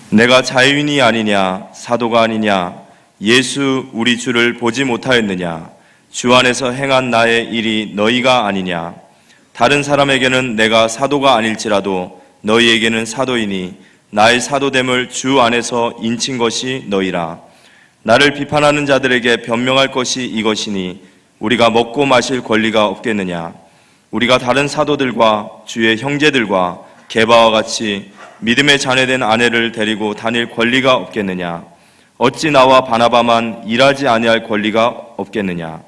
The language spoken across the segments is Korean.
내가 자유인이 아니냐, 사도가 아니냐, 예수 우리 주를 보지 못하였느냐, 주 안에서 행한 나의 일이 너희가 아니냐. 다른 사람에게는 내가 사도가 아닐지라도 너희에게는 사도이니 나의 사도됨을 주 안에서 인친 것이 너희라. 나를 비판하는 자들에게 변명할 것이 이것이니 우리가 먹고 마실 권리가 없겠느냐. 우리가 다른 사도들과 주의 형제들과 게바와 같이 믿음의 자녀된 아내를 데리고 다닐 권리가 없겠느냐. 어찌 나와 바나바만 일하지 아니할 권리가 없겠느냐.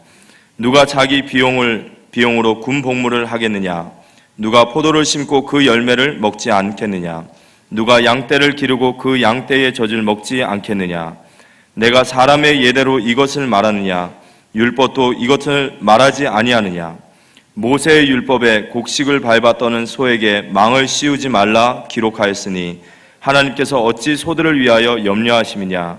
누가 자기 비용으로 군 복무를 하겠느냐. 누가 포도를 심고 그 열매를 먹지 않겠느냐. 누가 양떼를 기르고 그 양떼의 젖을 먹지 않겠느냐. 내가 사람의 예대로 이것을 말하느냐. 율법도 이것을 말하지 아니하느냐. 모세의 율법에 곡식을 밟아 떠는 소에게 망을 씌우지 말라 기록하였으니 하나님께서 어찌 소들을 위하여 염려하심이냐.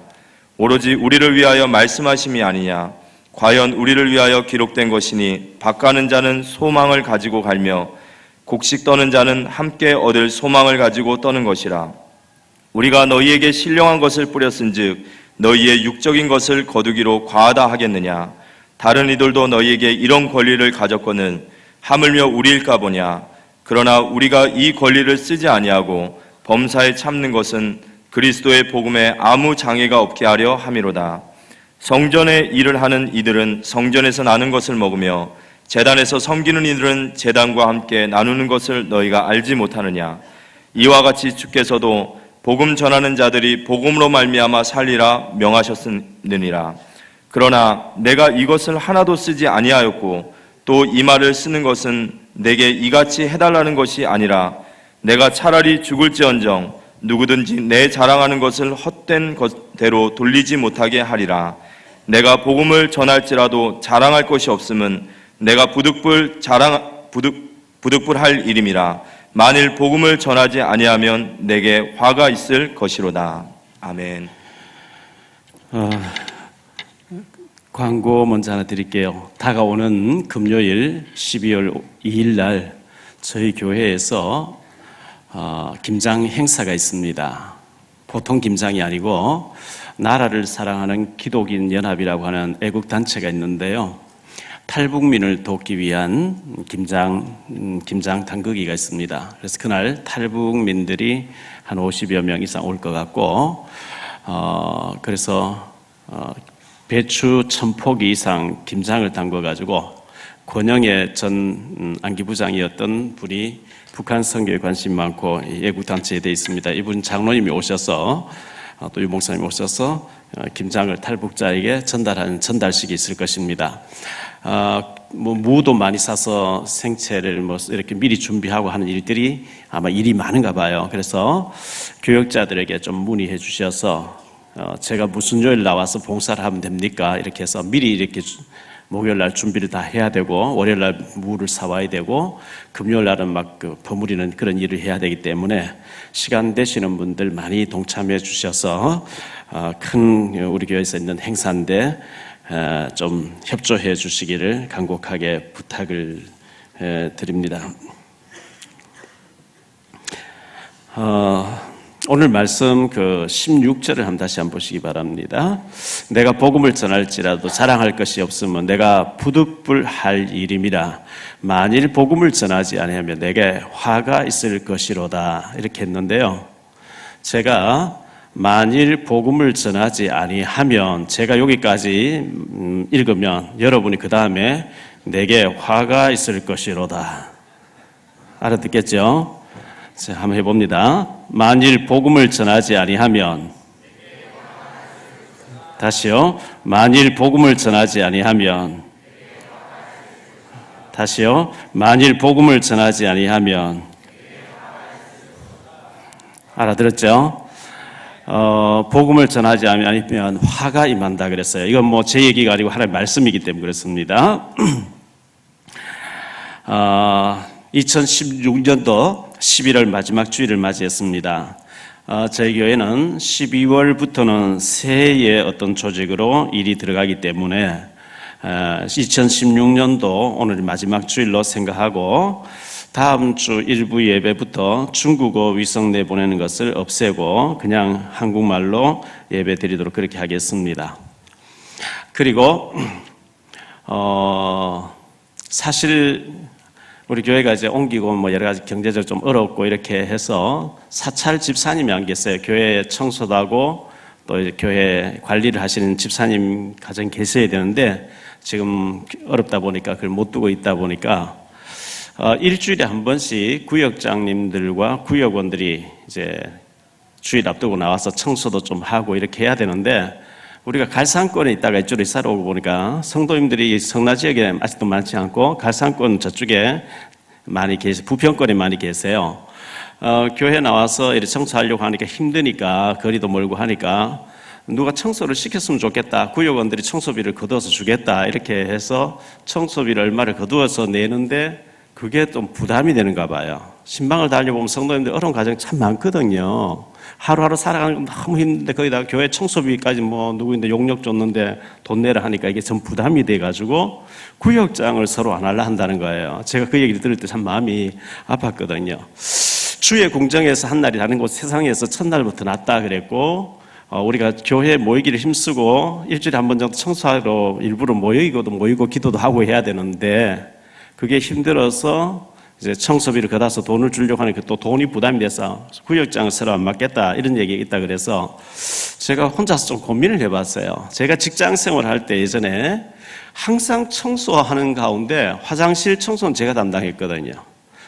오로지 우리를 위하여 말씀하심이 아니냐. 과연 우리를 위하여 기록된 것이니 밭가는 자는 소망을 가지고 갈며 곡식 떠는 자는 함께 얻을 소망을 가지고 떠는 것이라. 우리가 너희에게 신령한 것을 뿌렸은즉 너희의 육적인 것을 거두기로 과하다 하겠느냐. 다른 이들도 너희에게 이런 권리를 가졌거늘 하물며 우리일까 보냐. 그러나 우리가 이 권리를 쓰지 아니하고 범사에 참는 것은 그리스도의 복음에 아무 장애가 없게 하려 함이로다. 성전의 일을 하는 이들은 성전에서 나는 것을 먹으며 제단에서 섬기는 이들은 제단과 함께 나누는 것을 너희가 알지 못하느냐. 이와 같이 주께서도 복음 전하는 자들이 복음으로 말미암아 살리라 명하셨느니라. 그러나 내가 이것을 하나도 쓰지 아니하였고 또 이 말을 쓰는 것은 내게 이같이 해달라는 것이 아니라 내가 차라리 죽을지언정 누구든지 내 자랑하는 것을 헛된 것대로 돌리지 못하게 하리라. 내가 복음을 전할지라도 자랑할 것이 없음은 내가 부득불할 일임이라. 만일 복음을 전하지 아니하면 내게 화가 있을 것이로다. 아멘. 광고 먼저 하나 드릴게요. 다가오는 금요일 12월 2일 날 저희 교회에서 김장 행사가 있습니다. 보통 김장이 아니고 나라를 사랑하는 기독인 연합이라고 하는 애국단체가 있는데요. 탈북민을 돕기 위한 김장 당극기가 있습니다. 그래서 그날 탈북민들이 한 50여 명 이상 올 것 같고, 그래서 배추 1000포기 이상 김장을 담궈가지고 권영애 전 안기부장이었던 분이 북한 선교에 관심 많고 애국단체에 되어 있습니다. 이분 장로님이 오셔서 또 유목사님이 오셔서 김장을 탈북자에게 전달하는 전달식이 있을 것입니다. 무도 많이 사서 생채를 이렇게 미리 준비하고 하는 일들이 아마 일이 많은가 봐요. 그래서 교역자들에게 좀 문의해 주셔서 제가 무슨 요일 나와서 봉사를 하면 됩니까? 이렇게 해서 미리 이렇게 목요일 날 준비를 다 해야 되고 월요일 날 무를 사와야 되고 금요일 날은 막 버무리는 그런 일을 해야 되기 때문에 시간 되시는 분들 많이 동참해 주셔서 큰 우리 교회에서 있는 행사인데 좀 협조해 주시기를 간곡하게 부탁을 드립니다. 오늘 말씀 16절을 다시 한번 보시기 바랍니다. 내가 복음을 전할지라도 자랑할 것이 없으면 내가 부득불할 일임이라. 만일 복음을 전하지 아니하면 내게 화가 있을 것이로다. 이렇게 했는데요. 제가 만일 복음을 전하지 아니하면 제가 여기까지 읽으면 여러분이 그 다음에 내게 화가 있을 것이로다. 알아듣겠죠? 자, 한번 해봅니다. 만일 복음을 전하지 아니하면, 다시요. 만일 복음을 전하지 아니하면, 다시요. 만일 복음을 전하지 아니하면, 알아들었죠? 복음을 전하지 아니하면 화가 임한다 그랬어요. 이건 제 얘기가 아니고 하나님의 말씀이기 때문에 그렇습니다. 2016년도 11월 마지막 주일을 맞이했습니다. 저희 교회는 12월부터는 새해의 어떤 조직으로 일이 들어가기 때문에 2016년도 오늘 마지막 주일로 생각하고 다음 주 일부 예배부터 중국어 위성 내보내는 것을 없애고 그냥 한국말로 예배 드리도록 그렇게 하겠습니다. 그리고 사실 우리 교회가 이제 옮기고 뭐 여러 가지 경제적으로 좀 어렵고 이렇게 해서 사찰 집사님이 안 계세요. 교회 청소도 하고 또 이제 교회 관리를 하시는 집사님 가정 계셔야 되는데 지금 어렵다 보니까 그걸 못 두고 있다 보니까 일주일에 한 번씩 구역장님들과 구역원들이 이제 주일 앞두고 나와서 청소도 좀 하고 이렇게 해야 되는데 우리가 갈산권에 있다가 이쪽으로 이사를 오고 보니까 성도님들이 성나 지역에 아직도 많지 않고 갈산권 저쪽에 많이 계세요. 부평권에 많이 계세요. 교회 나와서 이렇게 청소하려고 하니까 힘드니까 거리도 멀고 하니까 누가 청소를 시켰으면 좋겠다. 구역원들이 청소비를 거두어서 주겠다. 이렇게 해서 청소비를 얼마를 거두어서 내는데 그게 좀 부담이 되는가 봐요. 신방을 달려보면 성도님들 어려운 가정이 참 많거든요. 하루하루 살아가는 건 너무 힘든데 거기다가 교회 청소비까지 뭐 누구인데 용역 줬는데 돈 내라 하니까 이게 전 부담이 돼가지고 구역장을 서로 안 하려 한다는 거예요. 제가 그 얘기를 들을 때 참 마음이 아팠거든요. 주의 공정에서 한 날이 다른 곳 세상에서 첫날부터 낫다 그랬고 우리가 교회에 모이기를 힘쓰고 일주일에 한 번 정도 청소하러 일부러 모이고 기도도 하고 해야 되는데 그게 힘들어서 이제 청소비를 걷어서 돈을 주려고 하니까 또 돈이 부담이 돼서 구역장을 새로 안 맡겠다 이런 얘기가 있다 그래서 제가 혼자서 좀 고민을 해봤어요. 제가 직장 생활할 때 예전에 항상 청소하는 가운데 화장실 청소는 제가 담당했거든요.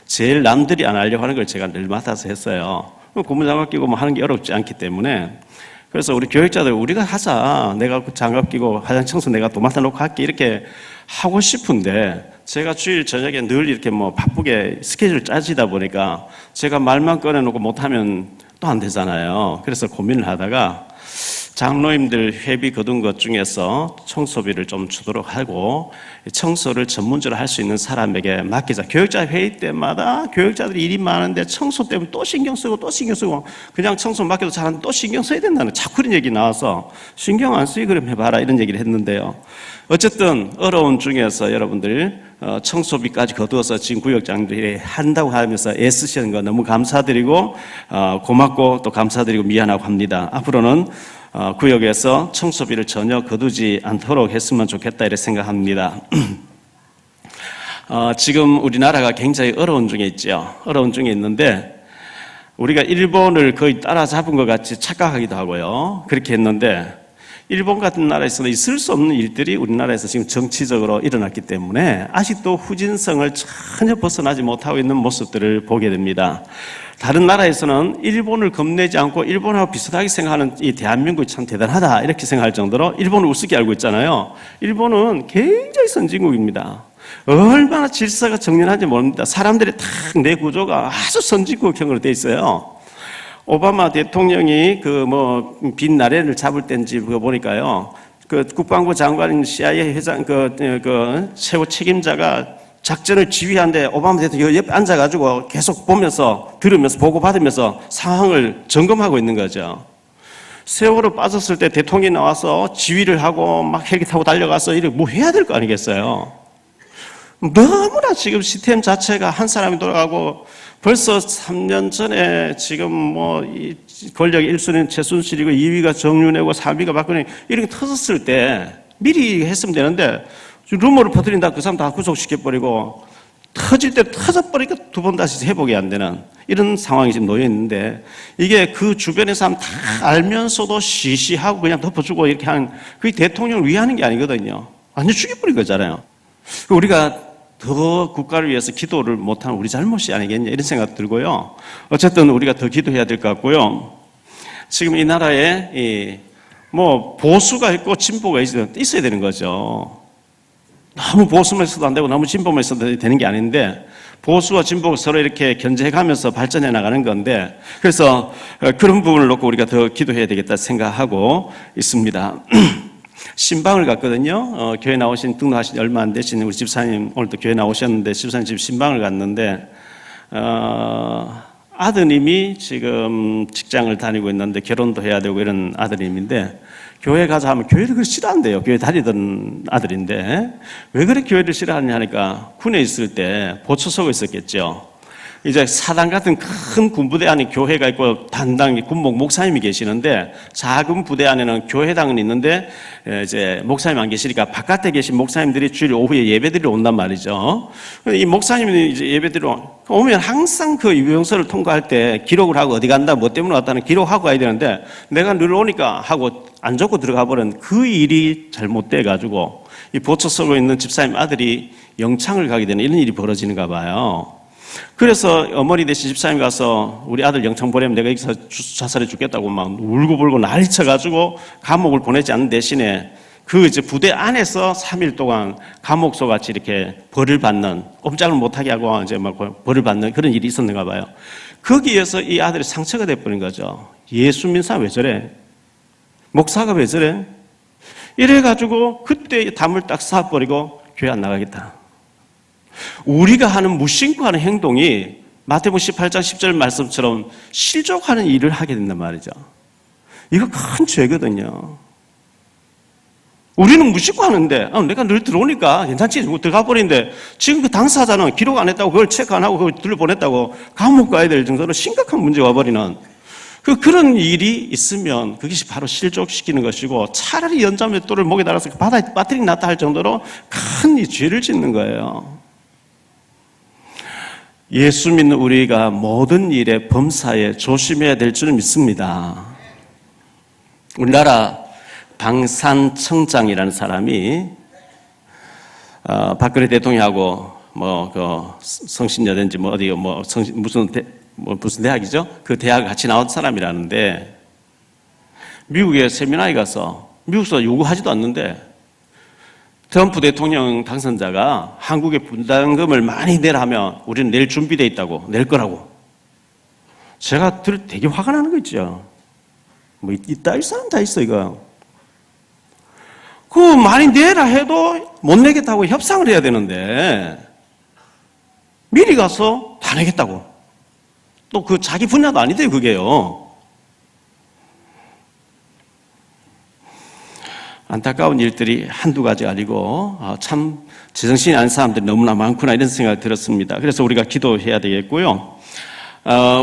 제일 남들이 안 하려고 하는 걸 제가 늘 맡아서 했어요. 고무장갑 끼고 뭐 하는 게 어렵지 않기 때문에 그래서 우리 교육자들 우리가 하자. 내가 장갑 끼고 화장실 청소 내가 도맡아 놓고 할게 이렇게 하고 싶은데 제가 주일 저녁에 늘 이렇게 뭐 바쁘게 스케줄 짜지다 보니까 제가 말만 꺼내놓고 못하면 또 안 되잖아요. 그래서 고민을 하다가 장로님들 회비 거둔 것 중에서 청소비를 좀 주도록 하고 청소를 전문적으로 할 수 있는 사람에게 맡기자. 교육자 회의 때마다 교육자들이 일이 많은데 청소 때문에 또 신경 쓰고 그냥 청소 맡겨도 잘하는데 또 신경 써야 된다는 자꾸 이런 얘기 나와서 신경 안 쓰기 그럼 해봐라 이런 얘기를 했는데요. 어쨌든 어려운 중에서 여러분들 청소비까지 거두어서 지금 구역장들이 한다고 하면서 애쓰시는 거 너무 감사드리고 고맙고 또 감사드리고 미안하고 합니다. 앞으로는 구역에서 청소비를 전혀 거두지 않도록 했으면 좋겠다 이렇게 생각합니다. 지금 우리나라가 굉장히 어려운 중에 있죠. 어려운 중에 있는데 우리가 일본을 거의 따라잡은 것 같이 착각하기도 하고요. 그렇게 했는데 일본 같은 나라에서는 있을 수 없는 일들이 우리나라에서 지금 정치적으로 일어났기 때문에 아직도 후진성을 전혀 벗어나지 못하고 있는 모습들을 보게 됩니다. 다른 나라에서는 일본을 겁내지 않고 일본하고 비슷하게 생각하는 이 대한민국이 참 대단하다 이렇게 생각할 정도로 일본을 우습게 알고 있잖아요. 일본은 굉장히 선진국입니다. 얼마나 질서가 정연한지 모릅니다. 사람들의 딱 내 구조가 아주 선진국형으로 돼 있어요. 오바마 대통령이 빈 나라를 잡을 때인지 그거 보니까요. 그 국방부 장관인 CIA 회장 최고 책임자가 작전을 지휘하는데 오바마 대통령이 옆에 앉아가지고 계속 보면서 들으면서 보고받으면서 상황을 점검하고 있는 거죠. 세월호 빠졌을 때 대통령이 나와서 지휘를 하고 막 헬기 타고 달려가서 이렇게 뭐 해야 될 거 아니겠어요? 너무나 지금 시스템 자체가 한 사람이 돌아가고 벌써 3년 전에 지금 이 권력 1순위는 최순실이고 2위가 정윤회고 3위가 박근혜 이렇게 터졌을 때 미리 했으면 되는데 루머를 퍼뜨린다 그 사람 다 구속시켜버리고 터질 때 터져버리니까 두 번 다시 회복이 안 되는 이런 상황이 지금 놓여 있는데 이게 그 주변의 사람 다 알면서도 시시하고 그냥 덮어주고 이렇게 하는 그게 대통령을 위하는 게 아니거든요. 완전 죽여버린 거잖아요. 우리가 더 국가를 위해서 기도를 못하는 우리 잘못이 아니겠냐 이런 생각 들고요. 어쨌든 우리가 더 기도해야 될 것 같고요. 지금 이 나라에 보수가 있고 진보가 있어야 되는 거죠. 너무 보수만 있어도 안 되고 너무 진보만 있어도 되는 게 아닌데 보수와 진보가 서로 이렇게 견제해가면서 발전해 나가는 건데 그래서 그런 부분을 놓고 우리가 더 기도해야 되겠다 생각하고 있습니다. 신방을 갔거든요. 교회 나오신 등록하신 얼마 안 되신 우리 집사님 오늘도 교회 나오셨는데 집사님 집 신방을 갔는데 아드님이 지금 직장을 다니고 있는데 결혼도 해야 되고 이런 아드님인데 교회 가자 하면 교회를 그렇게 싫어한대요. 교회 다니던 아들인데 왜 그렇게 교회를 싫어하느냐 하니까 군에 있을 때 보초서고 있었겠죠. 이제 사당 같은 큰 군부대 안에 교회가 있고 단당 군목 목사님이 계시는데 작은 부대 안에는 교회당은 있는데 이제 목사님 안 계시니까 바깥에 계신 목사님들이 주일 오후에 예배드리러 온단 말이죠. 이 목사님이 이제 예배드리러 오면 항상 그 유영서를 통과할 때 기록을 하고 어디 간다, 뭐 때문에 왔다는 기록하고 가야 되는데 내가 늘 오니까 하고 안 적고 들어가 버린 그 일이 잘못돼 가지고 이 보초서로 있는 집사님 아들이 영창을 가게 되는 이런 일이 벌어지는가 봐요. 그래서 어머니 대신 집사님이 가서 우리 아들 영창 보내면 내가 여기서 자살해 죽겠다고 막 울고불고 난리쳐가지고 감옥을 보내지 않는 대신에 그 이제 부대 안에서 3일 동안 감옥소 같이 이렇게 벌을 받는, 꼼짝을 못하게 하고 이제 막 벌을 받는 그런 일이 있었는가 봐요. 거기에서 이 아들이 상처가 돼버린 거죠. 예수 믿는 사람 왜 저래? 목사가 왜 저래? 이래가지고 그때 담을 딱 쌓아버리고 교회 안 나가겠다. 우리가 하는 무심코 하는 행동이 마태복음 18장 10절 말씀처럼 실족하는 일을 하게 된단 말이죠. 이거 큰 죄거든요. 우리는 무심코 하는데 내가 늘 들어오니까 괜찮지 들어가 버리는데 지금 그 당사자는 기록 안 했다고 그걸 체크 안 하고 그걸 들려보냈다고 감옥 가야 될 정도로 심각한 문제가 와버리는 그런 일이 있으면 그것이 바로 실족시키는 것이고 차라리 연자맷돌을 목에 달아서 바다에 빠뜨리 놨다 할 정도로 큰 이 죄를 짓는 거예요. 예수 믿는 우리가 모든 일에 범사에 조심해야 될 줄 믿습니다. 우리나라 방산청장이라는 사람이 박근혜 대통령하고 성신여대인지 무슨 대학이죠? 그 대학 같이 나온 사람이라는데 미국에 세미나에 가서 미국에서 요구하지도 않는데 트럼프 대통령 당선자가 한국에 분담금을 많이 내라면 우리는 낼 준비되어 있다고, 낼 거라고. 제가 되게 화가 나는 거 있죠. 뭐 있다 이 사람 다 있어 이거. 그 많이 내라 해도 못 내겠다고 협상을 해야 되는데 미리 가서 다 내겠다고. 또 그 자기 분야도 아니대요 그게요. 안타까운 일들이 한두 가지 아니고 참 제정신이 아닌 사람들이 너무나 많구나 이런 생각이 들었습니다. 그래서 우리가 기도해야 되겠고요.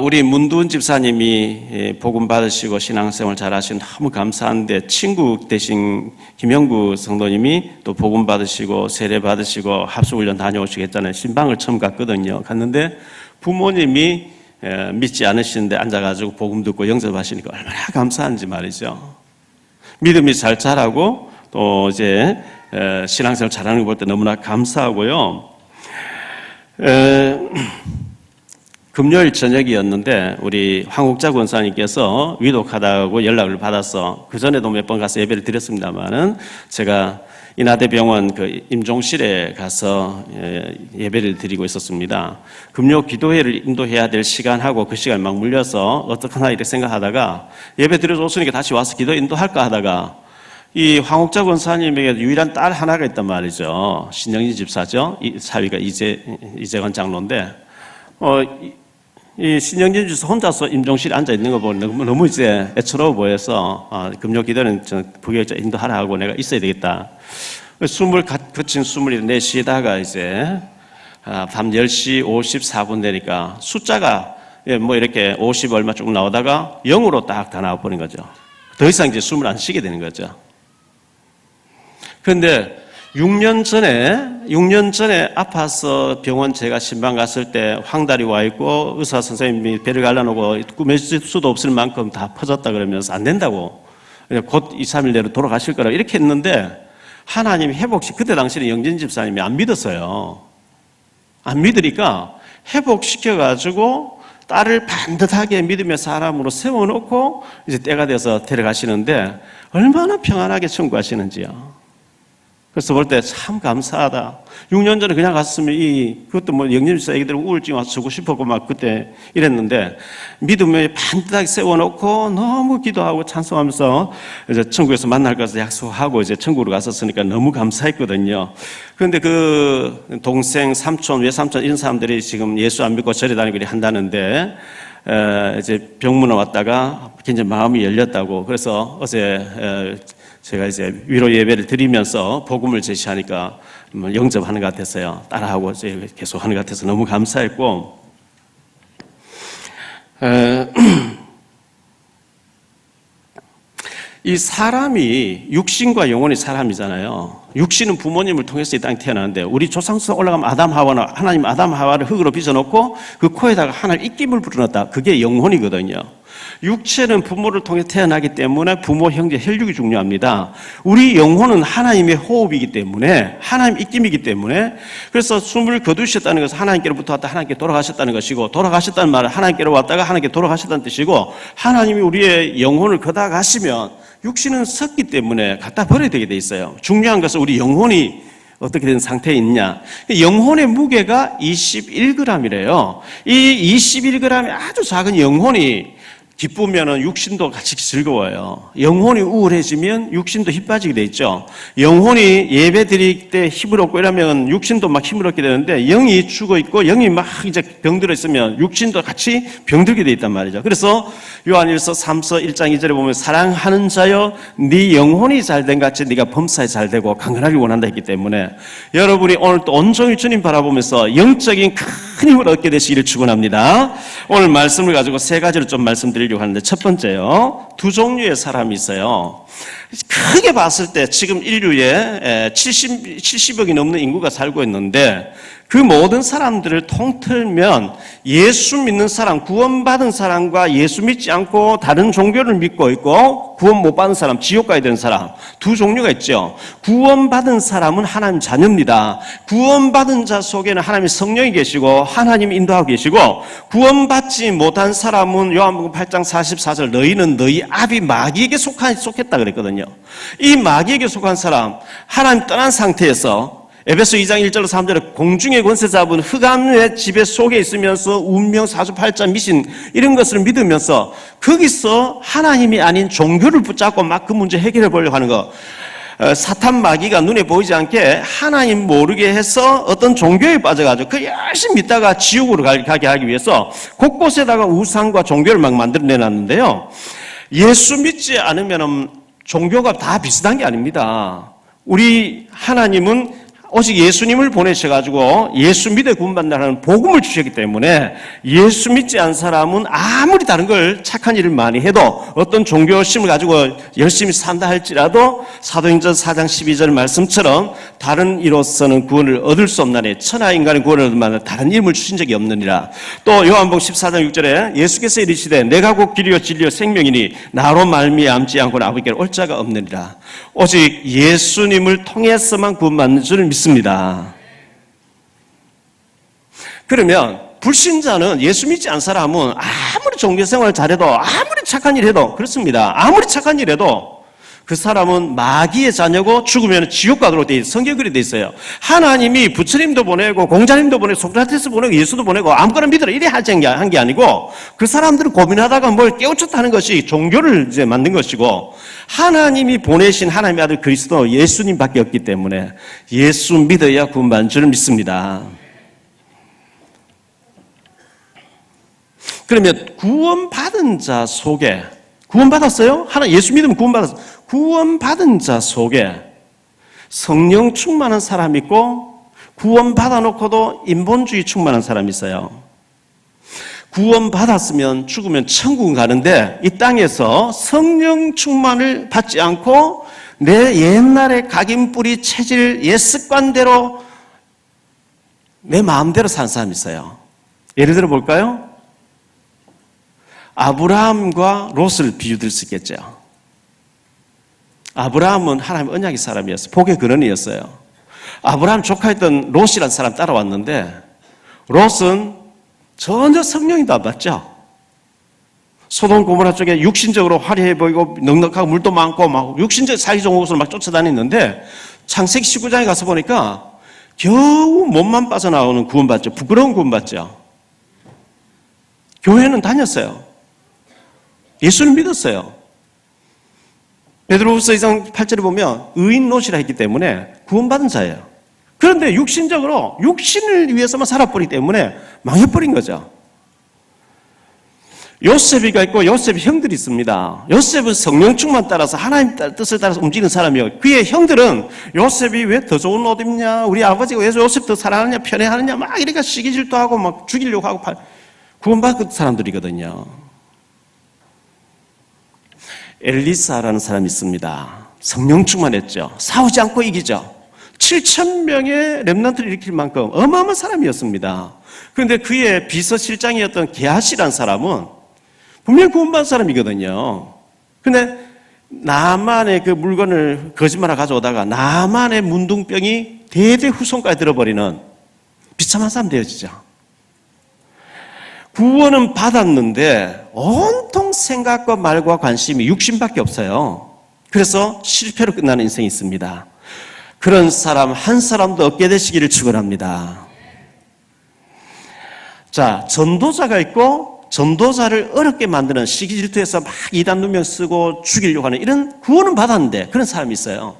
우리 문두은 집사님이 복음 받으시고 신앙생활 잘하신 너무 감사한데 친구 대신 김영구 성도님이 또 복음 받으시고 세례 받으시고 합숙훈련 다녀오시고 했잖아요. 신방을 처음 갔거든요. 갔는데 부모님이 믿지 않으시는데 앉아가지고 복음 듣고 영접하시니까 얼마나 감사한지 말이죠. 믿음이 잘 자라고 또 이제 신앙생활 잘하는 거 볼 때 너무나 감사하고요. 금요일 저녁이었는데 우리 황옥자 권사님께서 위독하다고 연락을 받아서 그 전에도 몇 번 가서 예배를 드렸습니다만은 제가 인하대병원 그 임종실에 가서 예배를 드리고 있었습니다. 금요 기도회를 인도해야 될 시간하고 그 시간이 막 물려서 어떡하나 이렇게 생각하다가 예배 드려줬으니까 다시 와서 기도 인도할까 하다가 이 황옥자 권사님에게 유일한 딸 하나가 있단 말이죠. 신영진 집사죠. 사위가 이재관 장로인데 이 신영진 집사 혼자서 임종실에 앉아 있는 거 보니 너무 이제 애처로워 보여서 금요 기도는 부교육자 인도하라 하고 내가 있어야 되겠다. 숨을 거친 숨을 내쉬다가 이제 밤 10시 54분 되니까 숫자가 뭐 이렇게 50 얼마 쭉 나오다가 0으로 딱 다 나와버린 거죠. 더 이상 이제 숨을 안 쉬게 되는 거죠. 그런데 6년 전에 아파서 병원 제가 신방 갔을 때 황달이 와 있고 의사 선생님이 배를 갈라놓고 꾸며줄 수도 없을 만큼 다 퍼졌다 그러면서 안 된다고 곧 2, 3일 내로 돌아가실 거라고 이렇게 했는데 하나님이 그때 당시에는 영진 집사님이 안 믿었어요. 안 믿으니까 회복시켜가지고 딸을 반듯하게 믿음의 사람으로 세워놓고 이제 때가 돼서 데려가시는데 얼마나 평안하게 청구하시는지요. 그래서 볼 때 참 감사하다. 6년 전에 그냥 갔으면 그것도 뭐 영림사 애기들 우울증 와서 주고 싶었고 막 그때 이랬는데 믿음에 반듯하게 세워놓고 너무 기도하고 찬송하면서 이제 천국에서 만날 것을 약속하고 이제 천국으로 갔었으니까 너무 감사했거든요. 그런데 그 동생, 삼촌, 외삼촌 이런 사람들이 지금 예수 안 믿고 절에 다니고 한다는데 이제 병문안 왔다가 굉장히 마음이 열렸다고 그래서 어제 제가 이제 위로 예배를 드리면서 복음을 제시하니까 영접하는 것 같았어요. 따라하고 계속 하는 것 같아서 너무 감사했고 이 사람이 육신과 영혼이 사람이잖아요. 육신은 부모님을 통해서 이 땅에 태어나는데 우리 조상서 올라가면 아담 하와는 하나님 아담 하와를 흙으로 빚어놓고 그 코에다가 하나님 입김을 불어넣었다. 그게 영혼이거든요. 육체는 부모를 통해 태어나기 때문에 부모, 형제, 혈육이 중요합니다. 우리 영혼은 하나님의 호흡이기 때문에 하나님 입김이기 때문에 그래서 숨을 거두셨다는 것은 하나님께로부터 왔다 하나님께 돌아가셨다는 것이고 돌아가셨다는 말은 하나님께로 왔다가 하나님께 돌아가셨다는 뜻이고 하나님이 우리의 영혼을 거다 가시면 육신은 섰기 때문에 갖다 버려야 되게 돼 있어요. 중요한 것은 우리 영혼이 어떻게 된 상태에 있냐. 영혼의 무게가 21g이래요. 이 21g의 아주 작은 영혼이 기쁘면은 육신도 같이 즐거워요. 영혼이 우울해지면 육신도 힘 빠지게 돼 있죠. 영혼이 예배 드릴 때 힘을 얻고 이러면 육신도 막 힘을 얻게 되는데 영이 죽어 있고 영이 막 이제 병들어 있으면 육신도 같이 병들게 돼 있단 말이죠. 그래서 요한일서 3서 1장 2절에 보면 사랑하는 자여 네 영혼이 잘된 같이 네가 범사에 잘되고 강건하길 원한다 했기 때문에 여러분이 오늘 또 온종일 주님 바라보면서 영적인 큰 힘을 얻게 되시기를 축원합니다. 오늘 말씀을 가지고 세 가지를 좀 말씀드리려고 하는데 첫 번째요. 두 종류의 사람이 있어요. 크게 봤을 때 지금 인류에 70억이 넘는 인구가 살고 있는데 그 모든 사람들을 통틀면 예수 믿는 사람, 구원받은 사람과 예수 믿지 않고 다른 종교를 믿고 있고 구원 못 받은 사람, 지옥 가야 되는 사람 두 종류가 있죠. 구원받은 사람은 하나님 자녀입니다. 구원받은 자 속에는 하나님의 성령이 계시고 하나님 인도하고 계시고 구원받지 못한 사람은 요한복음 8장 44절 너희는 너희 아비 마귀에게 속했다 그랬거든요. 이 마귀에게 속한 사람, 하나님 떠난 상태에서 에베소 2장 1절로 3절에 공중의 권세 잡은 흑암의 지배 속에 있으면서 운명, 사주팔자, 미신 이런 것을 믿으면서 거기서 하나님이 아닌 종교를 붙잡고 막 그 문제 해결해 보려고 하는 거. 사탄 마귀가 눈에 보이지 않게 하나님 모르게 해서 어떤 종교에 빠져가지고 그 열심히 믿다가 지옥으로 가게 하기 위해서 곳곳에다가 우상과 종교를 막 만들어내놨는데요. 예수 믿지 않으면 종교가 다 비슷한 게 아닙니다. 우리 하나님은 오직 예수님을 보내셔가지고 예수 믿어 구원받는다는 복음을 주셨기 때문에 예수 믿지 않은 사람은 아무리 다른 걸 착한 일을 많이 해도 어떤 종교심을 가지고 열심히 산다 할지라도 사도행전 4장 12절 말씀처럼 다른 이로서는 구원을 얻을 수 없나니 천하 인간의 구원을 얻을 만한 다른 이름을 주신 적이 없느니라. 또 요한복음 14장 6절에 예수께서 이르시되 내가 곧 길이요 진리요 생명이니 나로 말미암지 않고는 아버지께 올 자가 없느니라. 오직 예수님을 통해서만 구원받는 줄 믿습니다. 그러면 불신자는 예수 믿지 않은 사람은 아무리 종교생활을 잘해도 아무리 착한 일 해도 그렇습니다. 아무리 착한 일 해도 그 사람은 마귀의 자녀고 죽으면 지옥 가도록 돼 있어요. 성경에 그렇게 돼 있어요. 하나님이 부처님도 보내고 공자님도 보내고 소크라테스 보내고 예수도 보내고 아무거나 믿으라 이래 한 게 아니고 그 사람들을 고민하다가 뭘 깨우쳤다는 것이 종교를 이제 만든 것이고 하나님이 보내신 하나님의 아들 그리스도 예수님밖에 없기 때문에 예수 믿어야 구원받는 줄 믿습니다. 그러면 구원받은 자 속에 구원받았어요? 예수 믿으면 구원받았어요. 구원받은 자 속에 성령 충만한 사람이 있고 구원받아놓고도 인본주의 충만한 사람이 있어요. 구원받았으면 죽으면 천국 가는데 이 땅에서 성령 충만을 받지 않고 내 옛날의 각인뿌리 체질 옛 습관대로 내 마음대로 사는 사람이 있어요. 예를 들어 볼까요? 아브라함과 롯을 비유될 수 있겠죠. 아브라함은 하나님의 언약의 사람이었어요. 복의 근원이었어요. 아브라함 조카였던 롯이라는 사람 따라왔는데 롯은 전혀 성령이도 안 받죠. 소돔 고모라 쪽에 육신적으로 화려해 보이고 넉넉하고 물도 많고 막 육신적 사기적 곳으로 막 쫓아다니는데 창세기 19장에 가서 보니까 겨우 몸만 빠져나오는 구원받죠. 부끄러운 구원받죠. 교회는 다녔어요. 예수를 믿었어요. 베드로후서 2장 8절에 보면 의인 롯이라 했기 때문에 구원받은 자예요. 그런데 육신적으로 육신을 위해서만 살아버리기 때문에 망해버린 거죠. 요셉이가 있고 요셉의 형들이 있습니다. 요셉은 성령 충만 따라서 하나님 뜻을 따라서 움직이는 사람이에요. 그의 형들은 요셉이 왜 더 좋은 옷 입냐, 우리 아버지가 왜 요셉 더 사랑하느냐, 편애하느냐 막 이러니까 시기질도 하고 막 죽이려고 하고 구원받은 사람들이거든요. 엘리사라는 사람이 있습니다. 성령 충만했죠. 싸우지 않고 이기죠. 7,000명의 렘넌트를 일으킬 만큼 어마어마한 사람이었습니다. 그런데 그의 비서실장이었던 게하시라는 사람은 분명히 구원받은 사람이거든요. 근데 나만의 그 물건을 거짓말을 가져오다가 나만의 문둥병이 대대후손까지 들어버리는 비참한 사람 되어지죠. 구원은 받았는데 온통 생각과 말과 관심이 육신밖에 없어요. 그래서 실패로 끝나는 인생이 있습니다. 그런 사람 한 사람도 없게 되시기를 축원합니다. 자, 전도자가 있고 전도자를 어렵게 만드는 시기 질투해서 막 이단 누명 쓰고 죽이려고 하는 이런 구원은 받았는데 그런 사람이 있어요.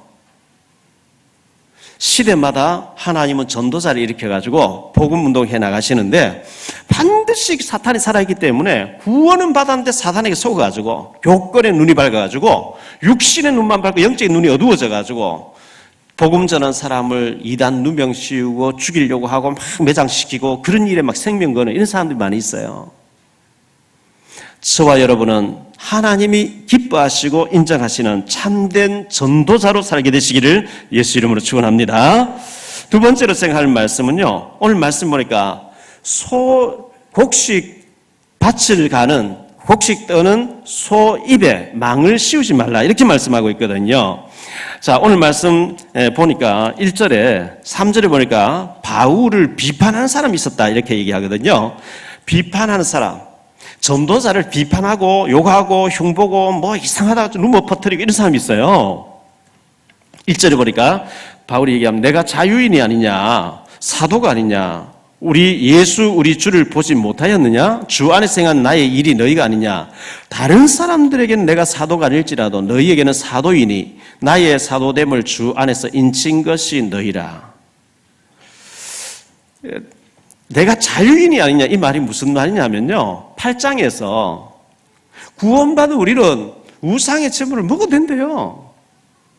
시대마다 하나님은 전도자를 일으켜가지고 복음운동 해 나가시는데 반드시 사탄이 살아있기 때문에 구원은 받았는데 사탄에게 속아가지고 교권에 눈이 밝아가지고 육신의 눈만 밝고 영적인 눈이 어두워져가지고 복음 전한 사람을 이단 누명 씌우고 죽이려고 하고 막 매장시키고 그런 일에 막 생명 거는 이런 사람들이 많이 있어요. 저와 여러분은 하나님이 기뻐하시고 인정하시는 참된 전도자로 살게 되시기를 예수 이름으로 축원합니다. 두 번째로 생각할 말씀은요. 오늘 말씀 보니까 곡식 밭을 가는 곡식 떠는 소 입에 망을 씌우지 말라 이렇게 말씀하고 있거든요. 자, 오늘 말씀 보니까 1절에 3절에 보니까 바울을 비판하는 사람이 있었다 이렇게 얘기하거든요. 비판하는 사람, 전도자를 비판하고 욕하고 흉보고 뭐 이상하다 루머 퍼뜨리고 이런 사람이 있어요. 1절에 보니까 바울이 얘기하면 내가 자유인이 아니냐, 사도가 아니냐, 우리 주를 보지 못하였느냐, 주 안에서 행한 나의 일이 너희가 아니냐, 다른 사람들에게는 내가 사도가 아닐지라도 너희에게는 사도이니 나의 사도됨을 주 안에서 인친 것이 너희라. 내가 자유인이 아니냐 이 말이 무슨 말이냐면요, 8장에서 구원받은 우리는 우상의 제물을 먹어도 된대요.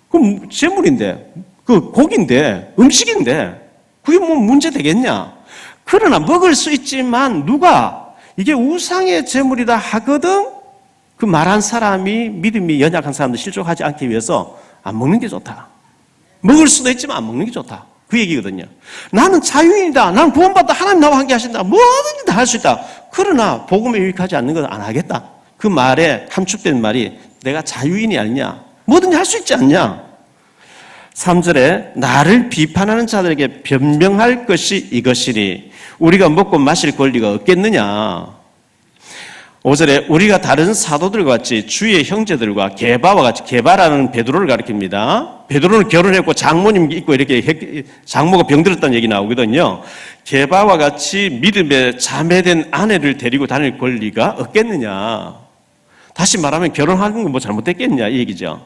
그럼 제물인데, 그 고기인데, 음식인데 그게 뭐 문제 되겠냐. 그러나 먹을 수 있지만 누가 이게 우상의 제물이다 하거든 그 말한 사람이 믿음이 연약한 사람들 실족하지 않기 위해서 안 먹는 게 좋다. 먹을 수도 있지만 안 먹는 게 좋다. 그 얘기거든요. 나는 자유인이다. 나는 구원받다. 하나님 나와 함께 하신다. 뭐든지 다 할 수 있다. 그러나 복음에 유익하지 않는 건 안 하겠다. 그 말에 함축된 말이 내가 자유인이 아니냐. 뭐든지 할 수 있지 않냐. 3절에 나를 비판하는 자들에게 변명할 것이 이것이니 우리가 먹고 마실 권리가 없겠느냐. 5절에 우리가 다른 사도들과 같이 주의 형제들과 게바와 같이, 게바라는 베드로를 가리킵니다. 베드로는 결혼했고 장모님 있고 이렇게 장모가 병들었다는 얘기 나오거든요. 게바와 같이 믿음에 자매된 아내를 데리고 다닐 권리가 없겠느냐. 다시 말하면 결혼하는 건 뭐 잘못됐겠냐 이 얘기죠.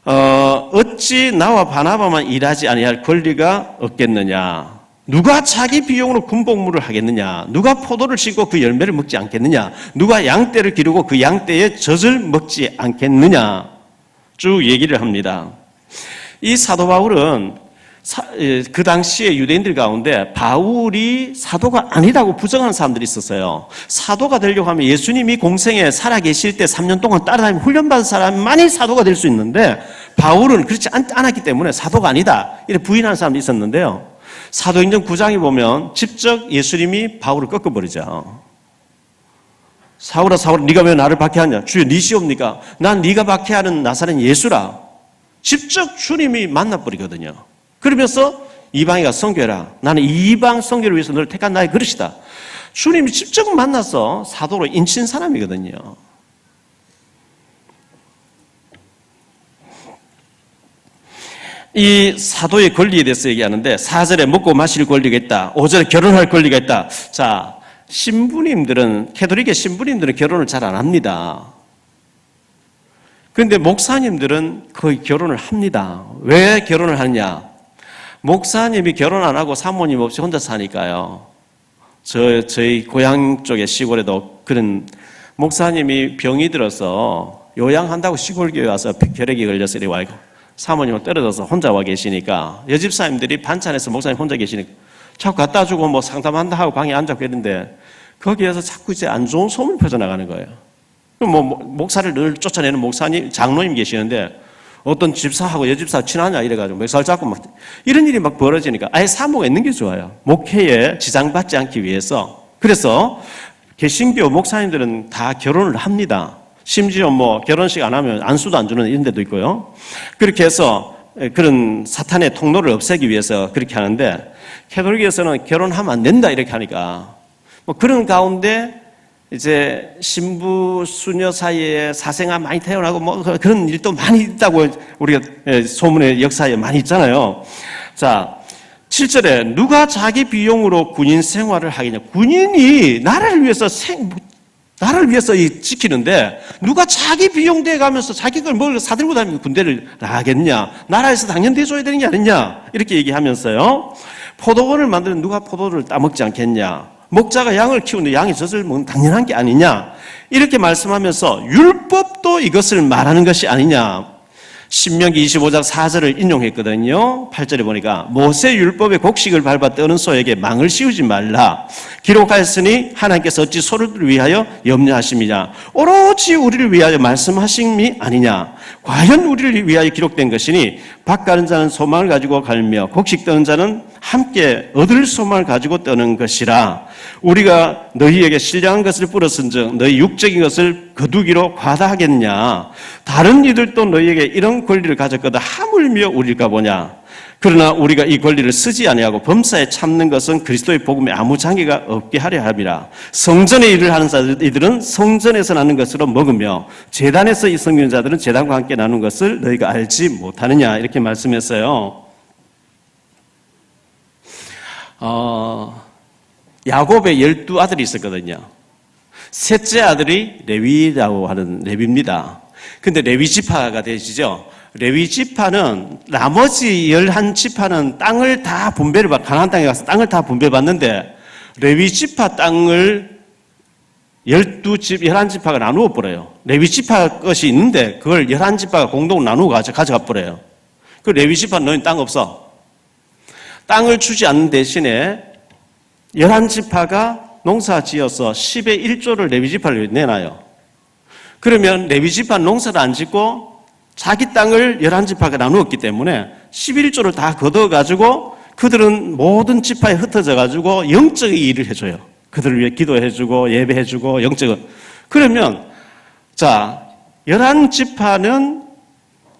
어찌 나와 바나바만 일하지 아니할 권리가 없겠느냐. 누가 자기 비용으로 군복무를 하겠느냐. 누가 포도를 심고 그 열매를 먹지 않겠느냐. 누가 양떼를 기르고 그 양떼의 젖을 먹지 않겠느냐. 쭉 얘기를 합니다. 이 사도 바울은 그 당시에 유대인들 가운데 바울이 사도가 아니라고 부정하는 사람들이 있었어요. 사도가 되려고 하면 예수님이 공생에 살아계실 때 3년 동안 따라다니며 훈련받은 사람만이 사도가 될 수 있는데 바울은 그렇지 않았기 때문에 사도가 아니다 이렇게 부인하는 사람도 있었는데요. 사도행전 9장에 보면 직접 예수님이 바울을 꺾어버리죠. 사울아 사울아 네가 왜 나를 박해하냐. 주여 니시옵니까. 난 네가 박해하는 나사렛 예수라. 직접 주님이 만나버리거든요. 그러면서 이방에 가서 선교해라. 나는 이방 선교를 위해서 너를 택한 나의 그릇이다. 주님이 직접 만나서 사도로 인친 사람이거든요. 이 사도의 권리에 대해서 얘기하는데 4절에 먹고 마실 권리가 있다. 5절에 결혼할 권리가 있다. 자, 신부님들은, 캐톨릭의 신부님들은 결혼을 잘 안 합니다. 그런데 목사님들은 거의 결혼을 합니다. 왜 결혼을 하느냐? 목사님이 결혼 안 하고 사모님 없이 혼자 사니까요. 저희 고향 쪽의 시골에도 그런 목사님이 병이 들어서 요양한다고 시골교회 와서 혈액이 걸려서 이렇게 와 있고 사모님은 떨어져서 혼자 와 계시니까 여집사님들이 반찬해서 목사님 혼자 계시니까 자꾸 갖다 주고 뭐 상담한다 하고 방에 앉아있고 이랬는데 거기에서 자꾸 이제 안 좋은 소문이 퍼져나가는 거예요. 목사를 늘 쫓아내는 목사님, 장로님 계시는데 어떤 집사하고 여집사 친하냐 이래가지고 멱살 잡고 막 이런 일이 막 벌어지니까 아예 사모가 있는 게 좋아요. 목회에 지장받지 않기 위해서. 그래서 개신교 목사님들은 다 결혼을 합니다. 심지어 결혼식 안 하면 안수도 안 주는 이런 데도 있고요. 그렇게 해서 그런 사탄의 통로를 없애기 위해서 그렇게 하는데 캐톨릭에서는 결혼하면 안 된다 이렇게 하니까 그런 가운데 이제 신부 수녀 사이에 사생아 많이 태어나고 그런 일도 많이 있다고 우리가 소문의 역사에 많이 있잖아요. 자, 7절에 누가 자기 비용으로 군인 생활을 하겠냐. 군인이 나라를 위해서 지키는데 누가 자기 비용 대 가면서 자기 걸 뭘 사들고 다니면서 군대를 나가겠냐. 나라에서 당연히 대줘야 되는 게 아니냐. 이렇게 얘기하면서요. 포도원을 만드는 누가 포도를 따먹지 않겠냐. 목자가 양을 키우는데 양이 젖을 먹는 당연한 게 아니냐. 이렇게 말씀하면서 율법도 이것을 말하는 것이 아니냐. 신명기 25장 4절을 인용했거든요. 8절에 보니까 모세 율법의 곡식을 밟아 떠는 소에게 망을 씌우지 말라. 기록하였으니 하나님께서 어찌 소를 위하여 염려하심이냐. 오로지 우리를 위하여 말씀하심이 아니냐. 과연 우리를 위하여 기록된 것이니 밭 가는 자는 소망을 가지고 갈며 곡식 떠는 자는 함께 얻을 소망을 가지고 떠는 것이라. 우리가 너희에게 신령한 것을 뿌렸은즉 너희 육적인 것을 거두기로 과다하겠냐. 다른 이들도 너희에게 이런 권리를 가졌거든 하물며 우리가 보냐. 그러나 우리가 이 권리를 쓰지 아니하고 범사에 참는 것은 그리스도의 복음에 아무 장애가 없게 하려 함이라. 성전의 일을 하는 자들은 성전에서 나는 것으로 먹으며 제단에서 이 섬기는 자들은 제단과 함께 나누는 것을 너희가 알지 못하느냐. 이렇게 말씀했어요. 야곱의 12아들이 있었거든요. 셋째 아들이 레위라고 하는 레위입니다. 근데 레위 지파가 되시죠. 레위 지파는 나머지 11지파는 땅을 다 분배를 받, 가나안 땅에 가서 땅을 다 분배받는데 레위 지파 땅을 11지파가 나누어 버려요. 레위 지파 것이 있는데 그걸 11지파가 공동으로 나누어 가져가 버려요. 그 레위 지파는 너희 땅 없어. 땅을 주지 않는 대신에 11지파가 농사 지어서 10의 1조를 레위지파를 내놔요. 그러면 레위지파는 농사를 안 짓고 자기 땅을 11지파가 나누었기 때문에 11조를 다 걷어가지고 그들은 모든 지파에 흩어져가지고 영적인 일을 해줘요. 그들을 위해 기도해주고 예배해주고 영적인. 그러면 자 11지파는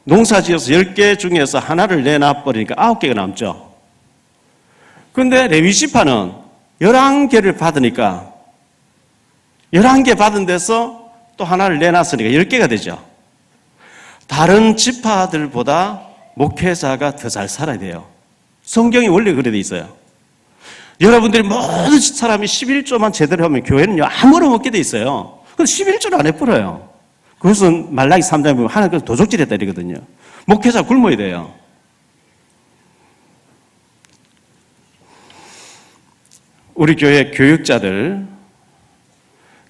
농사 지어서 10개 중에서 하나를 내놔버리니까 9개가 남죠. 그런데 레위지파는 11개를 받으니까 11개 받은 데서 또 하나를 내놨으니까 10개가 되죠. 다른 지파들보다 목회자가 더 잘 살아야 돼요. 성경이 원래 그래 돼 있어요. 여러분들이 모든 사람이 11조만 제대로 하면 교회는요 아무런 없게 돼 있어요. 근데 11조를 안 해버려요. 그것은 말라기 3장에 보면 하나님께서 도적질했다 이러거든요. 목회자 굶어야 돼요. 우리 교회 교육자들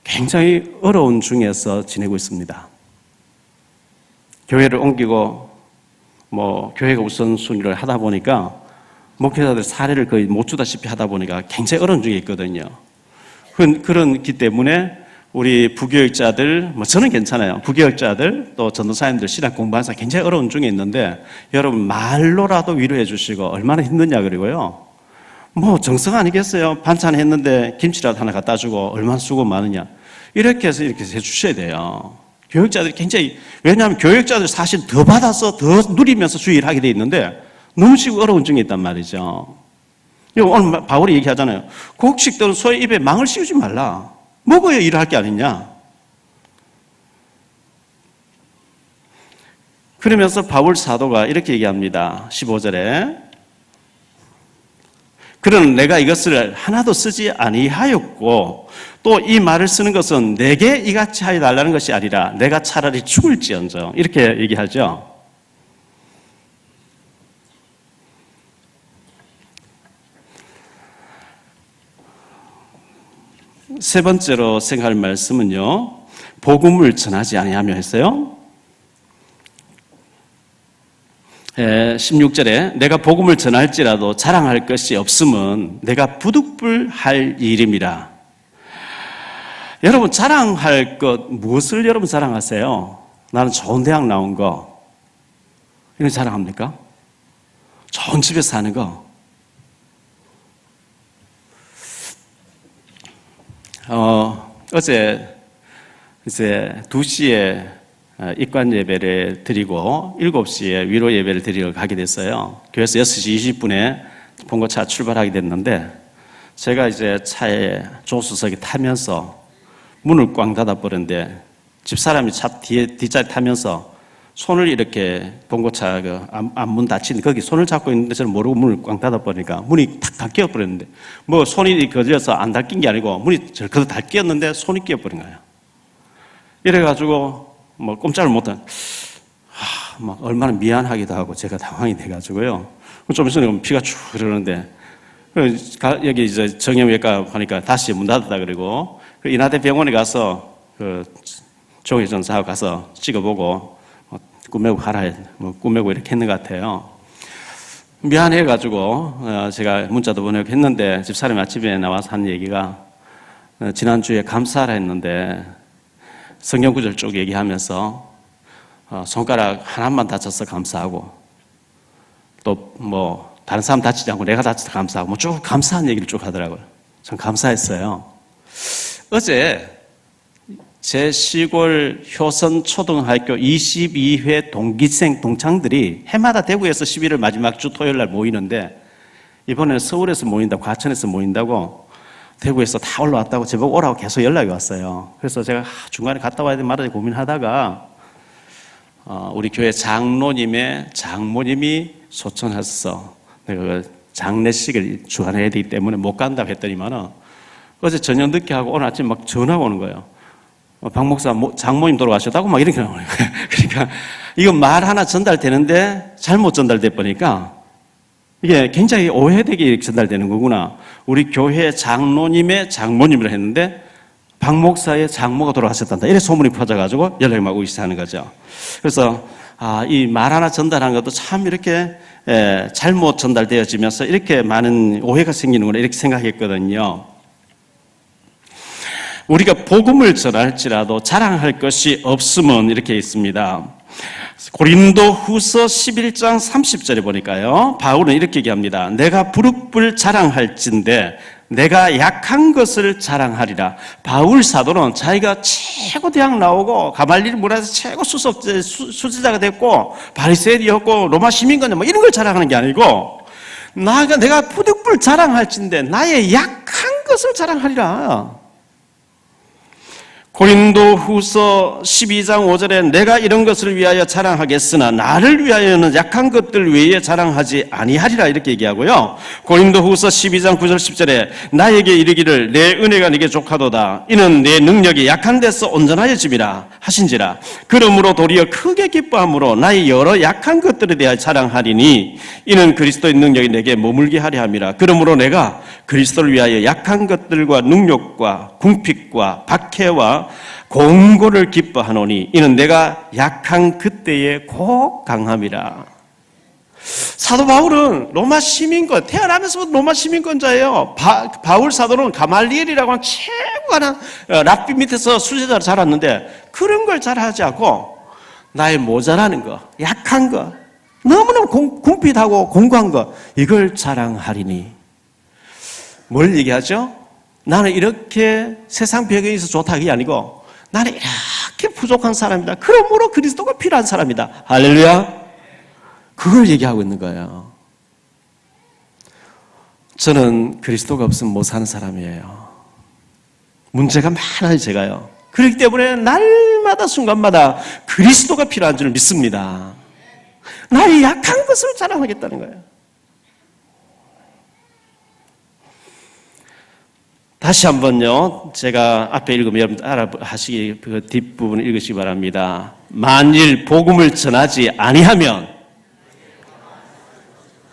굉장히 어려운 중에서 지내고 있습니다. 교회를 옮기고 교회가 우선순위를 하다 보니까 목회자들 사례를 거의 못 주다시피 하다 보니까 굉장히 어려운 중에 있거든요. 그렇기 때문에 우리 부교육자들, 저는 괜찮아요. 부교육자들 또 전도사님들 신학 공부하는 사람 굉장히 어려운 중에 있는데 여러분 말로라도 위로해 주시고 얼마나 힘드냐 그리고요. 정성 아니겠어요? 반찬 했는데 김치라도 하나 갖다 주고 얼마나 수고 많으냐. 이렇게 해서 이렇게 해주셔야 돼요. 교육자들이 굉장히, 왜냐하면 교육자들 사실 더 받아서 더 누리면서 주의를 하게 돼 있는데 너무 지금 어려운 중에 있단 말이죠. 오늘 바울이 얘기하잖아요. 곡식들은 소의 입에 망을 씌우지 말라. 먹어야 일을 할 게 아니냐. 그러면서 바울 사도가 이렇게 얘기합니다. 15절에 그러나 내가 이것을 하나도 쓰지 아니하였고 또 이 말을 쓰는 것은 내게 이같이 하여 달라는 것이 아니라 내가 차라리 죽을지언정 이렇게 얘기하죠. 세 번째로 생각할 말씀은요. 복음을 전하지 아니하며 했어요. 16절에 내가 복음을 전할지라도 자랑할 것이 없음은 내가 부득불할 일임이라. 여러분 자랑할 것 무엇을 여러분 자랑하세요? 나는 좋은 대학 나온 거 이런 자랑합니까? 좋은 집에 사는 거. 어제 이제 2시에 입관 예배를 드리고 7시에 위로 예배를 드리러 가게 됐어요. 교회에서 6시 20분에 본고차 출발하게 됐는데 제가 이제 차에 조수석에 타면서 문을 꽝 닫아버렸는데 집사람이 차 뒷자리 타면서 손을 이렇게 본고차 앞문 닫힌 거기 손을 잡고 있는데 저는 모르고 문을 꽝 닫아버리니까 문이 탁 닫혀버렸는데 뭐 손이 거슬려서 안 닫힌 게 아니고 문이 그래도 닫혔는데 손이 끼어버린 거예요. 이래가지고 뭐 꼼짝을 못한 막 얼마나 미안하기도 하고 제가 당황이 돼가지고요. 좀 있으면 피가 쭉 흐르는데 여기 이제 정형외과 하니까 다시 문 닫았다 그러고 인하대 병원에 가서 종해전사하고 가서 찍어보고 꾸매고 가라 꾸매고 이렇게 했는 것 같아요. 미안해가지고 제가 문자도 보내고 했는데 집사람이 아침에 나와서 한 얘기가 지난주에 감사하라 했는데 성경 구절 쭉 얘기하면서 손가락 하나만 다쳐서 감사하고 또 뭐 다른 사람 다치지 않고 내가 다쳐서 감사하고 뭐 쭉 감사한 얘기를 쭉 하더라고요. 전 감사했어요. 어제 제 시골 효선초등학교 22회 동기생 동창들이 해마다 대구에서 11월 마지막 주 토요일 날 모이는데 이번에는 서울에서 모인다고 과천에서 모인다고 대구에서 다 올라왔다고 제보고 오라고 계속 연락이 왔어요. 그래서 제가 중간에 갔다 와야 돼 말아야 돼 고민하다가 우리 교회 장모님이 소천해서 내가 그 장례식을 주관해야 되기 때문에 못 간다고 했더니만은 어제 저녁 늦게 하고 오늘 아침 막 전화가 오는 거예요. 박 목사 장모님 돌아가셨다고 막 이렇게 나오는 거예요. 그러니까 이거 말 하나 전달되는데 잘못 전달돼 버리니까 이게 굉장히 오해되게 전달되는 거구나. 우리 교회 장로님의 장모님을 했는데 박 목사의 장모가 돌아가셨단다. 이래 소문이 퍼져가지고 연락이 막 오기 시작하는 거죠. 그래서 이 말 하나 전달한 것도 참 이렇게 잘못 전달되어지면서 이렇게 많은 오해가 생기는구나 이렇게 생각했거든요. 우리가 복음을 전할지라도 자랑할 것이 없으면 이렇게 있습니다. 고린도후서 11장 30절에 보니까요. 바울은 이렇게 얘기합니다. 내가 부룩불 자랑할진대 내가 약한 것을 자랑하리라. 바울 사도는 자기가 최고 대학 나오고 가말리엘 문화에서 최고 수제자가 됐고 바리새인이었고 로마 시민권자 뭐 이런 걸 자랑하는 게 아니고 내가 부룩불 자랑할진대 나의 약한 것을 자랑하리라. 고린도후서 12장 5절에 내가 이런 것을 위하여 자랑하겠으나 나를 위하여는 약한 것들 외에 자랑하지 아니하리라 이렇게 얘기하고요. 고린도후서 12장 9절 10절에 나에게 이르기를 내 은혜가 네게 족하도다 이는 내 능력이 약한 데서 온전하여짐이라 하신지라. 그러므로 도리어 크게 기뻐함으로 나의 여러 약한 것들에 대하여 자랑하리니 이는 그리스도의 능력이 내게 머물게 하려 함이라. 그러므로 내가 그리스도를 위하여 약한 것들과 능력과 궁핍과 박해와 공고를 기뻐하노니 이는 내가 약한 그때에 곧 강함이라. 사도 바울은 로마 시민권 태어나면서부터 로마 시민권자예요. 바울 사도는 가말리엘이라고 하는 최고가는 랍비 밑에서 수제자로 자랐는데 그런 걸 잘하지 않고 나의 모자라는 거 약한 거 너무너무 궁핍하고 공고한 거 이걸 자랑하리니 뭘 얘기하죠? 나는 이렇게 세상 배경에 있어서 좋다 그게 아니고 나는 이렇게 부족한 사람이다. 그러므로 그리스도가 필요한 사람이다. 할렐루야. 그걸 얘기하고 있는 거예요. 저는 그리스도가 없으면 못 사는 사람이에요. 문제가 많아요 제가요. 그렇기 때문에 날마다 순간마다 그리스도가 필요한 줄 믿습니다. 나의 약한 것을 자랑하겠다는 거예요. 다시 한번요. 제가 앞에 읽으면 여러분 따라하시기 그 뒷부분 읽으시기 바랍니다. 만일 복음을 전하지 아니하면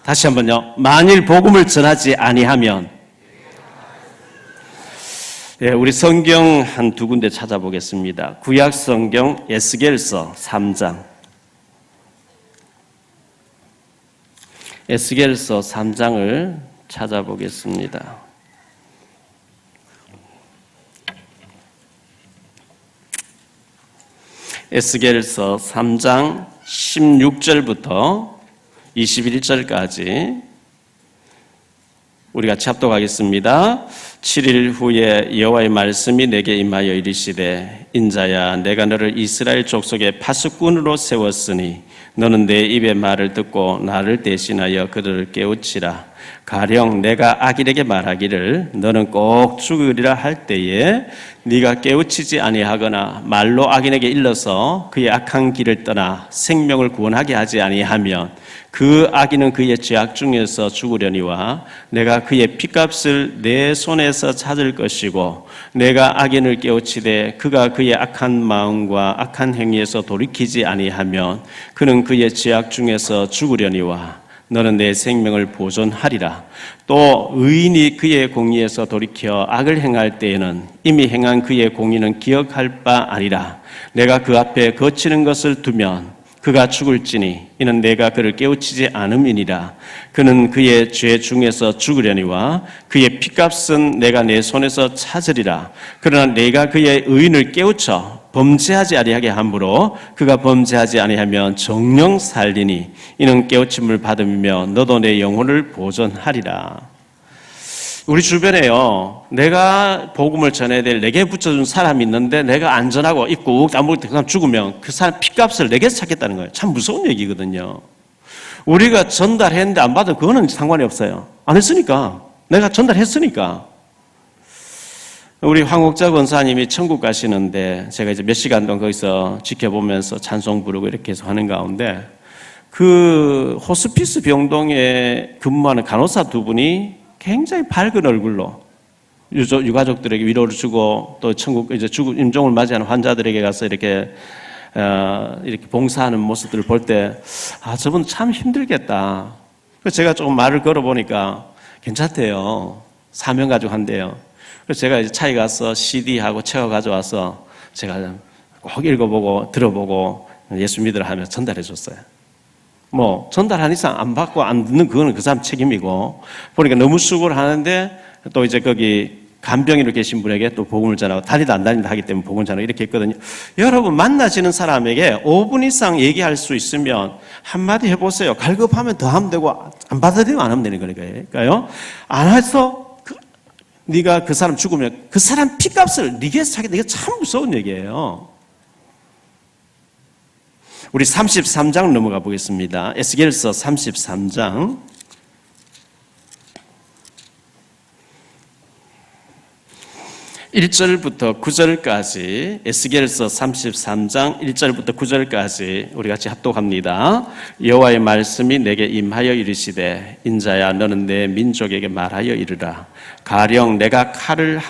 다시 한번요. 만일 복음을 전하지 아니하면 우리 성경 한 두 군데 찾아보겠습니다. 구약 성경 에스겔서 3장 에스겔서 3장을 찾아보겠습니다. 에스겔서 3장 16절부터 21절까지 우리 같이 합독하겠습니다. 7일 후에 여호와의 말씀이 내게 임하여 이르시되 인자야 내가 너를 이스라엘 족속의 파수꾼으로 세웠으니 너는 내 입의 말을 듣고 나를 대신하여 그들을 깨우치라. 가령 내가 악인에게 말하기를 너는 꼭 죽으리라 할 때에 네가 깨우치지 아니하거나 말로 악인에게 일러서 그의 악한 길을 떠나 생명을 구원하게 하지 아니하면 그 악인은 그의 죄악 중에서 죽으려니와 내가 그의 핏값을 내 손에서 찾을 것이고 내가 악인을 깨우치되 그가 그의 악한 마음과 악한 행위에서 돌이키지 아니하면 그는 그의 죄악 중에서 죽으려니와 너는 내 생명을 보존하리라. 또 의인이 그의 공의에서 돌이켜 악을 행할 때에는 이미 행한 그의 공의는 기억할 바 아니라 내가 그 앞에 거치는 것을 두면 그가 죽을지니 이는 내가 그를 깨우치지 않음이니라. 그는 그의 죄 중에서 죽으려니와 그의 핏값은 내가 내 손에서 찾으리라. 그러나 내가 그의 의인을 깨우쳐 범죄하지 아니하게 함으로 그가 범죄하지 아니하면 정령 살리니 이는 깨우침을 받으며 너도 내 영혼을 보존하리라. 우리 주변에요, 내가 복음을 전해야 될 내게 붙여준 사람이 있는데 내가 안전하고 입고 안 먹을 때 그 사람 죽으면 그 사람 핏값을 내게서 찾겠다는 거예요. 참 무서운 얘기거든요. 우리가 전달했는데 안 받으면 그거는 상관이 없어요. 안 했으니까. 내가 전달했으니까. 우리 황옥자 권사님이 천국 가시는데 제가 이제 몇 시간 동안 거기서 지켜보면서 찬송 부르고 이렇게 해서 하는 가운데 그 호스피스 병동에 근무하는 간호사 두 분이 굉장히 밝은 얼굴로 유가족들에게 위로를 주고 또 천국 이제 임종을 맞이하는 환자들에게 가서 이렇게 봉사하는 모습들을 볼 때 저분 참 힘들겠다. 그래서 제가 조금 말을 걸어보니까 괜찮대요. 사명 가지고 한대요. 그래서 제가 이제 차에 가서 CD하고 책을 가져와서 제가 꼭 읽어보고 들어보고 예수 믿으라 하며 전달해 줬어요. 뭐 전달한 이상 안 받고 안 듣는 그거는 그 사람 책임이고 보니까 너무 수고를 하는데 또 이제 거기 간병인으로 계신 분에게 또 복음을 전하고 다니도 안 다닌다 하기 때문에 복음을 전하고 이렇게 했거든요. 여러분 만나시는 사람에게 5분 이상 얘기할 수 있으면 한마디 해보세요. 갈급하면 더 하면 되고 안 받아들이면 안 하면 되는 거니까요. 안 해서 네가 그 사람 죽으면 그 사람 핏값을 네게 사겠다. 이게 참 무서운 얘기예요. 우리 33장 넘어가 보겠습니다. 에스겔서 33장 1절부터 9절까지 에스겔서 33장 1절부터 9절까지 우리 같이 합독합니다. 여호와의 말씀이 내게 임하여 이르시되 인자야 너는 내 민족에게 말하여 이르라. 가령 내가 칼을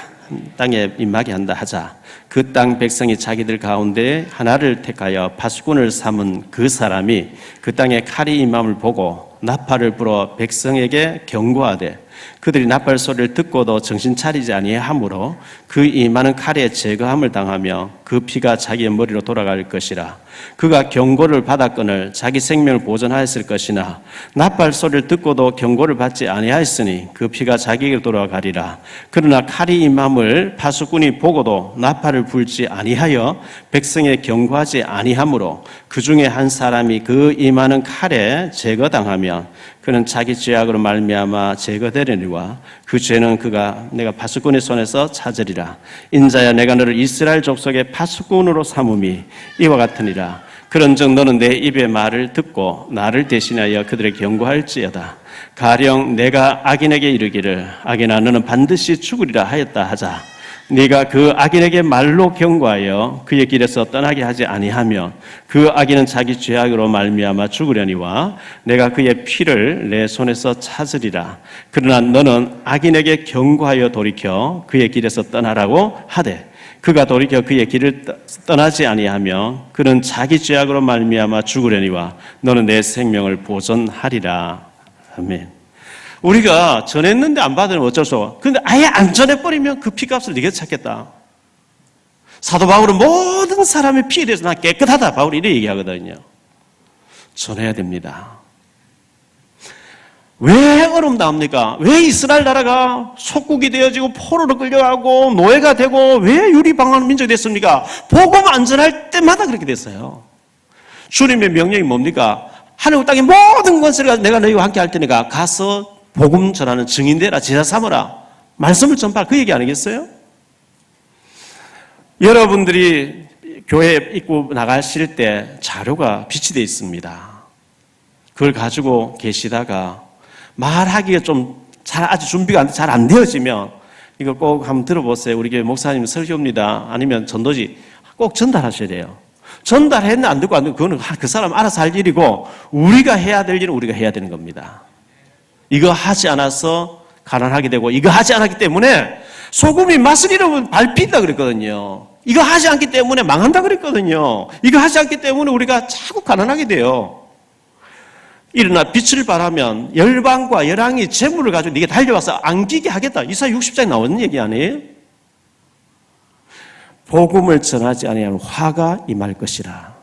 땅에 임하게 한다 하자. 그 땅 백성이 자기들 가운데 하나를 택하여 파수꾼을 삼은 그 사람이 그 땅에 칼이 임함을 보고 나팔을 불어 백성에게 경고하되 그들이 나팔 소리를 듣고도 정신 차리지 아니하므로 그 임하는 칼에 제거함을 당하며 그 피가 자기의 머리로 돌아갈 것이라. 그가 경고를 받았거늘 자기 생명을 보존하였을 것이나 나팔 소리를 듣고도 경고를 받지 아니하였으니 그 피가 자기에게 돌아가리라. 그러나 칼이 임함을 파수꾼이 보고도 나팔을 불지 아니하여 백성에 경고하지 아니하므로 그 중에 한 사람이 그 임하는 칼에 제거당하면 그는 자기 죄악으로 말미암아 제거되려니와 그 죄는 그가 내가 파수꾼의 손에서 찾으리라. 인자야 내가 너를 이스라엘 족속의 파수꾼으로 삼음이 이와 같으니라. 그런즉 너는 내 입의 말을 듣고 나를 대신하여 그들에게 경고할지어다. 가령 내가 악인에게 이르기를 악인아 너는 반드시 죽으리라 하였다 하자. 네가 그 악인에게 말로 경고하여 그의 길에서 떠나게 하지 아니하면 그 악인은 자기 죄악으로 말미암아 죽으려니와 내가 그의 피를 내 손에서 찾으리라. 그러나 너는 악인에게 경고하여 돌이켜 그의 길에서 떠나라고 하되 그가 돌이켜 그의 길을 떠나지 아니하며 그는 자기 죄악으로 말미암아 죽으려니와 너는 내 생명을 보존하리라. 아멘. 우리가 전했는데 안 받으면 어쩔 수 없어. 그런데 아예 안 전해버리면 그 피값을 네가 찾겠다. 사도 바울은 모든 사람의 피에 대해서 난 깨끗하다. 바울이 이렇게 얘기하거든요. 전해야 됩니다. 왜 어려움 나옵니까? 왜 이스라엘 나라가 속국이 되어지고 포로로 끌려가고 노예가 되고 왜 유리방황하는 민족이 됐습니까? 복음 안전할 때마다 그렇게 됐어요. 주님의 명령이 뭡니까? 하늘 땅의 모든 것을 가지고 내가 너희와 함께 할 테니까 가서 복음 전하는 증인 되라, 제자 삼으라. 말씀을 전파할 그 얘기 아니겠어요? 여러분들이 교회 입고 나가실 때 자료가 비치되어 있습니다. 그걸 가지고 계시다가 말하기가 좀 아직 준비가 잘 안 되어지면 이거 꼭 한번 들어보세요. 우리 교회 목사님 설교입니다. 아니면 전도지 꼭 전달하셔야 돼요. 전달했나 안 듣고 안 듣고 그거는 그 사람 알아서 할 일이고 우리가 해야 될 일은 우리가 해야 되는 겁니다. 이거 하지 않아서 가난하게 되고 이거 하지 않았기 때문에 소금이 맛을 잃으면 밟힌다 그랬거든요. 이거 하지 않기 때문에 망한다 그랬거든요. 이거 하지 않기 때문에 우리가 자꾸 가난하게 돼요. 일어나 빛을 발하면 열방과 열왕이 재물을 가지고 네게 달려와서 안기게 하겠다. 이사야 60장에 나오는 얘기 아니에요? 복음을 전하지 아니하면 화가 임할 것이라.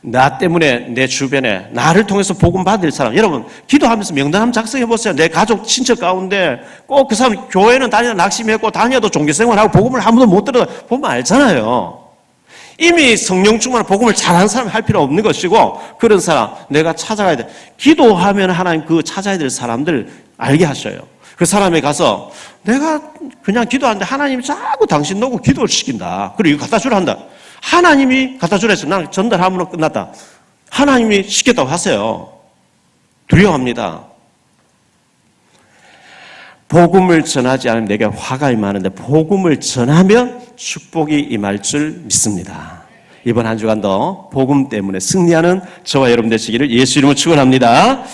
나 때문에 내 주변에 나를 통해서 복음 받을 사람, 여러분 기도하면서 명단 한번 작성해 보세요. 내 가족 친척 가운데 꼭 그 사람 교회는 다니다 낙심했고 다녀도 종교생활하고 복음을 한 번도 못 들어 보면 알잖아요. 이미 성령 충만한 복음을 잘하는 사람이 할 필요 없는 것이고 그런 사람 내가 찾아가야 돼. 기도하면 하나님 그 찾아야 될 사람들 알게 하셔요. 그 사람에 가서 내가 그냥 기도하는데 하나님이 자꾸 당신 놓고 기도를 시킨다. 그리고 이거 갖다 주라 한다. 하나님이 갖다 주라 해서 나는 전달함으로 끝났다. 하나님이 시켰다고 하세요. 두려워합니다. 복음을 전하지 않으면 내게 화가 임하는데 복음을 전하면 축복이 임할 줄 믿습니다. 이번 한 주간도 복음 때문에 승리하는 저와 여러분 되시기를 예수 이름으로 축원합니다.